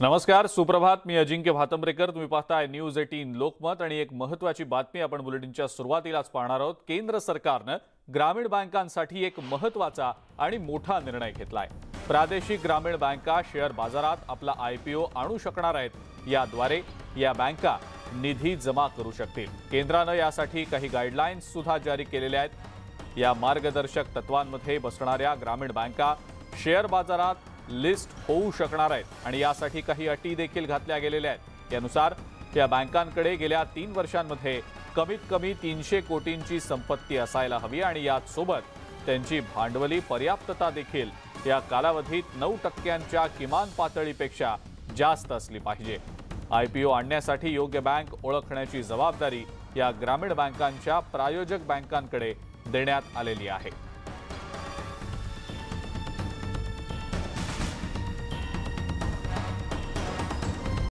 नमस्कार, सुप्रभात. मी अजिंक्य भातंब्रेकर. तुम्ही पाहताय न्यूज 18 लोकमत आणि एक महत्त्वाची बातमी आपण बुलेटिनच्या सुरुवातीलाच पाहणार आहोत. केंद्र सरकारने ग्रामीण बँकांसाठी एक महत्त्वाचा आणि मोठा निर्णय घेतलाय. प्रादेशिक ग्रामीण बँका शेअर बाजारात आपला IPO आणू शकणार आहेत. याद्वारे या बँका निधी जमा करू शकतील. केंद्राने यासाठी काही गाईडलाईन्स सुद्धा जारी केलेल्या आहेत. या मार्गदर्शक तत्वांमध्ये बसणाऱ्या ग्रामीण बँका शेअर बाजारात लिस्ट होऊ शकणार आहेत आणि यासाठी काही अटी देखील घातल्या गेलेल्या आहेत. यानुसार या बँकांकडे गेल्या 3 वर्षांमध्ये कमीत कमी 300 कोटींची संपत्ती असायला हवी आणि याच सोबत त्यांची भांडवली पर्याप्तता देखील या कालावधीत 9% किमान पातळीपेक्षा जास्त असली पाहिजे. IPO आणण्यासाठी योग्य बँक ओळखण्याची जबाबदारी या ग्रामीण बँकांच्या प्रायोजक बँकांकडे देण्यात आलेली आहे.